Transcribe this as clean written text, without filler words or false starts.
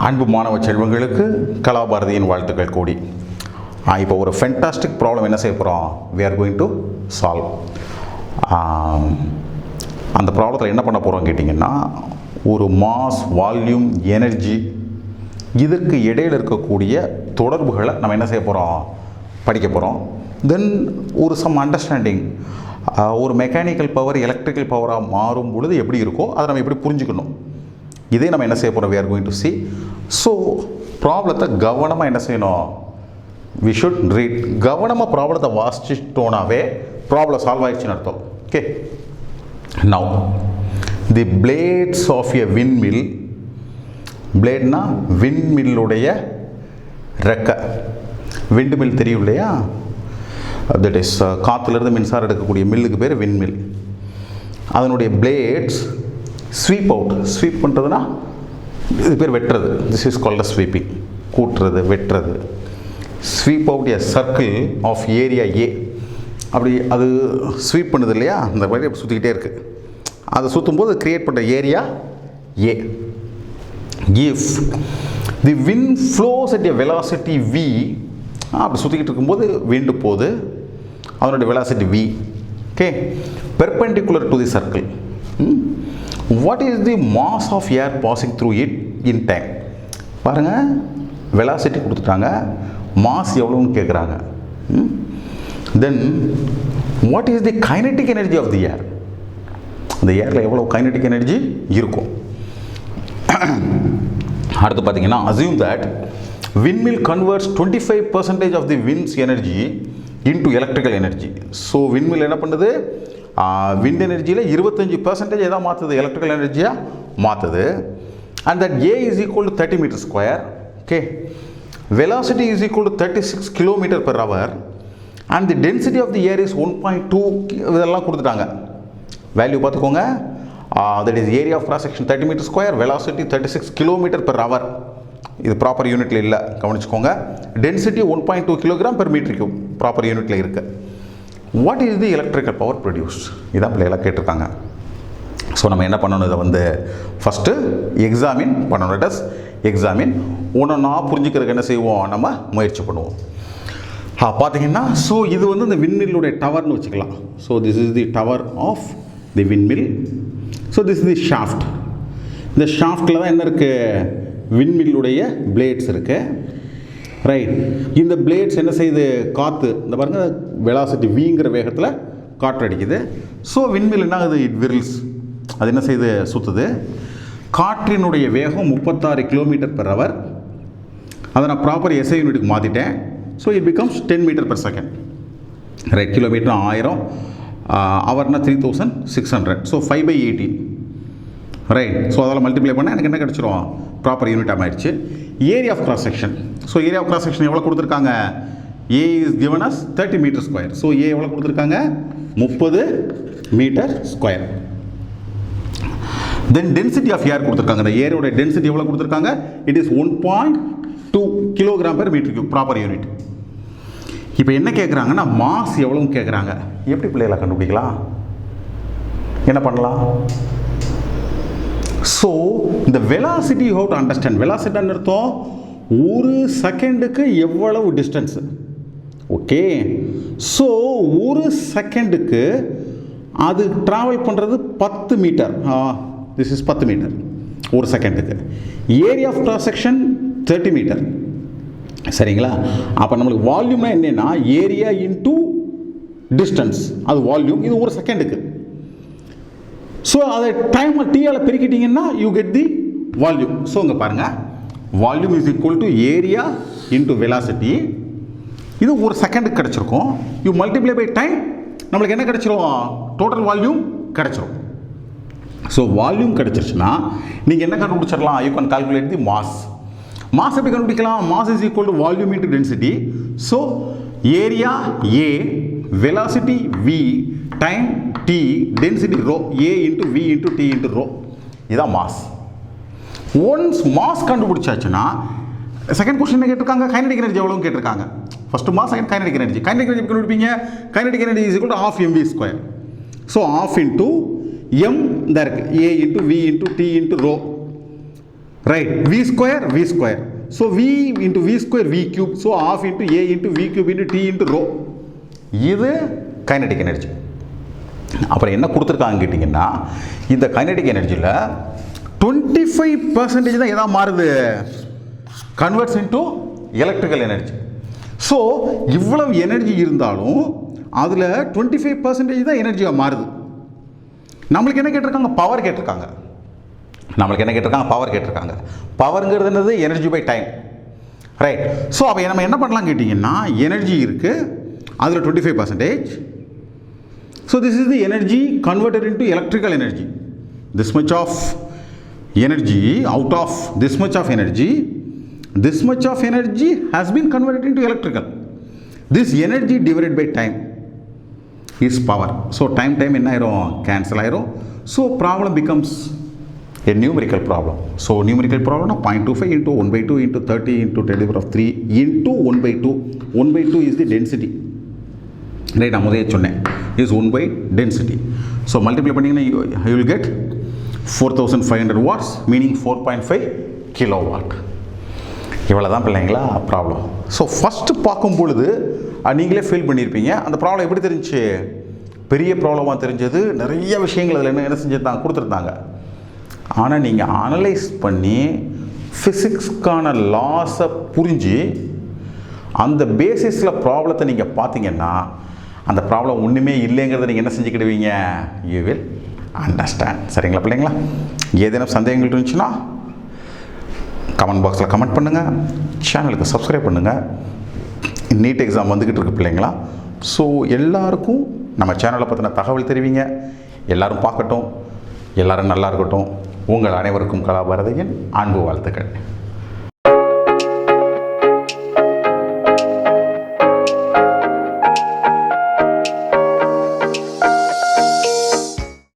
அன்பு மாணவ செல்வங்களுக்கு கலாபாரதியின் வாழ்த்துக்கள் கூடி. இப்போ ஒரு ஃபென்டாஸ்டிக் ப்ராப்ளம் என்ன செய்ய போகிறோம், we are going to solve. அந்த ப்ராப்ளத்தில் என்ன பண்ண போகிறோம் கேட்டிங்கன்னா, ஒரு மாஸ், வால்யூம், எனர்ஜி இதற்கு இடையில் இருக்கக்கூடிய தொடர்புகளை நம்ம என்ன செய்ய போகிறோம், படிக்க போகிறோம். தென் ஒரு சம் அண்டர்ஸ்டாண்டிங், ஒரு மெக்கானிக்கல் பவர் எலக்ட்ரிக்கல் பவராக மாறும் பொழுது எப்படி இருக்கோ அதை நம்ம எப்படி புரிஞ்சுக்கணும், இதே நம்ம என்ன செய்ய போகிறோம், we are going to see. So ப்ராப்ளத்தை கவனமாக என்ன செய்யணும், we should read. கவனமாக ப்ராப்ளத்தை வாசிச்சிட்டோனாவே ப்ராப்ளம் சால்வ் ஆயிடுச்சுன்னு அர்த்தம். Okay, now the blades of a windmill, பிளேட்னா விண்மில்லுடைய ரெக்கை. விண்டு மில் தெரியும் இல்லையா, தட் இஸ் காற்றுலேருந்து மின்சாரம் எடுக்கக்கூடிய மில்லுக்கு பேர் விண்மில். அதனுடைய பிளேட்ஸ் ஸ்வீப் அவுட், ஸ்வீப் பண்ணுறதுனா இது பேர் வெட்டுறது, this is called a sweeping, கூட்டுறது, வெட்டுறது. Sweep out a circle of area A. அப்படி அது ஸ்வீப் பண்ணுது இல்லையா, அந்த மாதிரி சுற்றிக்கிட்டே இருக்குது. அதை சுற்றும் போது கிரியேட் பண்ணுற area A. If the wind flows at a velocity V, அப்படி சுற்றிக்கிட்டு இருக்கும்போது விண்டு போகுது, அதனுடைய velocity V. Okay, perpendicular to the circle. What is the mass of air passing through it in time? பாருங்கள், வெலாசிட்டி கொடுத்துட்டாங்க, mass எவ்வளோன்னு கேட்குறாங்க. Then what is the kinetic energy of the air, அந்த ஏரில் எவ்வளோ கைனடிக் எனர்ஜி இருக்கும். அடுத்து பார்த்தீங்கன்னா, assume that windmill converts 25% of the wind's energy into electrical energy. So windmill என்ன பண்ணுது, விண்ட் எனர்ஜியில் 25% எதாவது மாற்றுது, எலக்ட்ரிக்கல் எனர்ஜியாக மாற்றுது. And that A is equal to 30 metre square. Okay, velocity is equal to 36 kilometre per hour. And the density of the air is 1.2. இதெல்லாம் கொடுத்துட்டாங்க, value பார்த்துக்கோங்க. That is area of cross section 30 metre square, velocity 36 kilometre per hour. இது proper யூனிட்டில் இல்லை, கவனிச்சுக்கோங்க. Density 1.2 kilogram per metre cube, proper யூனிட்டில் இருக்குது. What is the electrical power produced, இதான் பிள்ளைகளாக கேட்டிருக்காங்க. ஸோ நம்ம என்ன பண்ணணும், இதை வந்து ஃபஸ்ட்டு எக்ஸாமின் பண்ணணும். Let us examine. ஒன்றா புரிஞ்சுக்கிறதுக்கு என்ன செய்வோம், நம்ம முயற்சி பண்ணுவோம். பார்த்தீங்கன்னா, ஸோ இது வந்து இந்த விண்மில்லுடைய டவர்னு வச்சுக்கலாம். So this is the tower of the windmill. So this is the shaft. இந்த ஷாஃப்டில் தான் என்ன இருக்குது, விண்மில்லுடைய பிளேட்ஸ் இருக்குது. ரைட், இந்த பிளேட்ஸ் என்ன செய்யுது, காற்று, இந்த பாருங்கள், வெலாசிட்டி விங்கிற வேகத்தில் காற்று அடிக்குது. ஸோ விண்மில் என்ன ஆகுது, இட் விரல்ஸ், அது என்ன செய்யுது, சுற்றுது. காற்றினுடைய வேகம் 36 கிலோமீட்டர் பெர் ஹவர். அதை நான் ப்ராப்பர் எஸ்ஐ யூனிட்டுக்கு மாற்றிட்டேன். So it becomes 10 metre per second. Right, kilometre 1000, ஹவர்னா 3600. ஸோ 5/18. ரைட், ஸோ அதில் மல்டிப்ளை பண்ணால் எனக்கு என்ன கிடச்சிரும், ப்ராப்பர் யூனிட்டாக ஆயிடுச்சு. Area of cross section. So area of cross section எவ்வளோ கொடுத்துருக்காங்க, A is given as 30 metre square. So A எவ்வளோ கொடுத்துருக்காங்க, 30 metre square. Then density of air கொடுத்துருக்காங்க, இந்த ஏரோட டென்சிட்டி எவ்வளோ கொடுத்துருக்காங்க, it is 1.2 kilogram per metre cube, proper unit. இப்போ என்ன கேட்குறாங்கன்னா, மாஸ் எவ்வளோன்னு கேட்குறாங்க. எப்படி பிள்ளைகளை கண்டுபிடிக்கலாம், என்ன பண்ணலாம். ஸோ இந்த velocity you have to understand. வெலாசிட்டின்னு அர்த்தம் ஒரு செகண்டுக்கு எவ்வளவு டிஸ்டன்ஸு. ஓகே, ஸோ ஒரு செகண்டுக்கு அது ட்ராவல் பண்ணுறது 10 மீட்டர். திஸ் இஸ் 10 மீட்டர் ஒரு செகண்டுக்கு. Area of cross section 30 metre. சரிங்களா, அப்போ நம்மளுக்கு வால்யூம்னா என்னென்னா ஏரியா இன்டூ டிஸ்டன்ஸ், அது வால்யூம். இது ஒரு செகண்டுக்கு. ஸோ அதை டைம் டீயால் பெருக்கிட்டிங்கன்னா you get the volume. So இங்கே பாருங்கள், volume is equal to area into velocity. இது ஒரு செகண்டுக்கு கிடச்சிருக்கும். யூ மல்டிப்ளை பை டைம், நம்மளுக்கு என்ன கிடச்சிரும், டோட்டல் வால்யூம் கிடச்சிரும். ஸோ வால்யூம் கிடச்சிருச்சுன்னா நீங்கள் என்ன கண்டுபிடிச்சிடலாம், you can calculate the mass. Mass எப்படி கண்டுபிடிக்கலாம், mass is equal to volume into density. So area A, velocity V, time T, density rho, A into V into T into rho, இதுதான் mass. Once mass கண்டுபிடிச்சாச்சுன்னா second question என்ன கேட்டிருக்காங்க, kinetic energy எவ்வளோன்னு கேட்டிருக்காங்க. First mass, second kinetic energy. Kinetic energy கண்டுபிடிப்பீங்க, kinetic energy is equal to ½ mv square. So ½ into M இந்த இருக்குது, A into V into T into rho. Right, v square v square. So v into v square v cube. So half into a into v cube into t into rho. இது kinetic energy. அப்புறம் என்ன கொடுத்துருக்காங்க கேட்டிங்கன்னா, இந்த kinetic எனர்ஜியில் 25% தான் எதாவது மாறுது, converts into electrical energy. So இவ்வளவு எனர்ஜி இருந்தாலும் அதில் 25% தான் எனர்ஜியாக மாறுது. நம்மளுக்கு என்ன கேட்டிருக்காங்க, பவர் கேட்டிருக்காங்க. பவர் கேட்டிருக்காங்க. பவருங்கிறது என்னது, energy by time. Right. So அப்போ நம்ம என்ன பண்ணலாம் கேட்டிங்கன்னா, எனர்ஜி இருக்குது, அதில் 25%. So this is the energy converted into electrical energy. This much of energy, out of this much of energy, this much of energy has been converted into electrical. This energy divided by time is power. So time என்ன ஆயிரும், cancel ஆயிரும். So problem becomes a numerical problem. So numerical problem 0.25 into 1/2 into 30 into 10 to the power of 3 into 1/2. 1/2 is the density. Right, நான் முதல்ல சொன்னேன், is 1 by density. So multiply பண்ணிங்கன்னா you will get 4500 watts, meaning 4.5 kilowatt. இவ்வளோ தான் பிள்ளைங்களா problem. So first பார்க்கும் பொழுது நீங்களே ஃபீல் பண்ணியிருப்பீங்க, அந்த ப்ராப்ளம் எப்படி தெரிஞ்சு, பெரிய ப்ராப்ளமாக தெரிஞ்சது. நிறைய விஷயங்கள் அதில் என்ன செஞ்சுருந்தாங்க, கொடுத்துருந்தாங்க. ஆனால் நீங்கள் அனலைஸ் பண்ணி ஃபிசிக்ஸ்க்கான லாஸை புரிஞ்சு அந்த பேசிஸில் ப்ராப்ளத்தை நீங்கள் பார்த்தீங்கன்னா, அந்த ப்ராப்ளம் ஒன்றுமே இல்லைங்கிறத நீங்கள் என்ன செஞ்சுக்கிடுவீங்க, யூ வில் அண்டர்ஸ்டாண்ட். சரிங்களா பிள்ளைங்களா? ஏதேனும் சந்தேகங்கள் இருந்துச்சுன்னா கமெண்ட் பாக்ஸில் கமெண்ட் பண்ணுங்கள், சேனலுக்கு சப்ஸ்கிரைப் பண்ணுங்கள். நீட் எக்ஸாம் வந்துக்கிட்டு இருக்கு பிள்ளைங்களா. ஸோ எல்லாருக்கும் நம்ம சேனலை பற்றின தகவல் தெரிவிங்க, எல்லோரும் பார்க்கட்டும், எல்லோரும் நல்லா இருக்கட்டும். உங்கள் அனைவருக்கும் கலாபாரதியின் அன்பு வாழ்த்துக்கள்.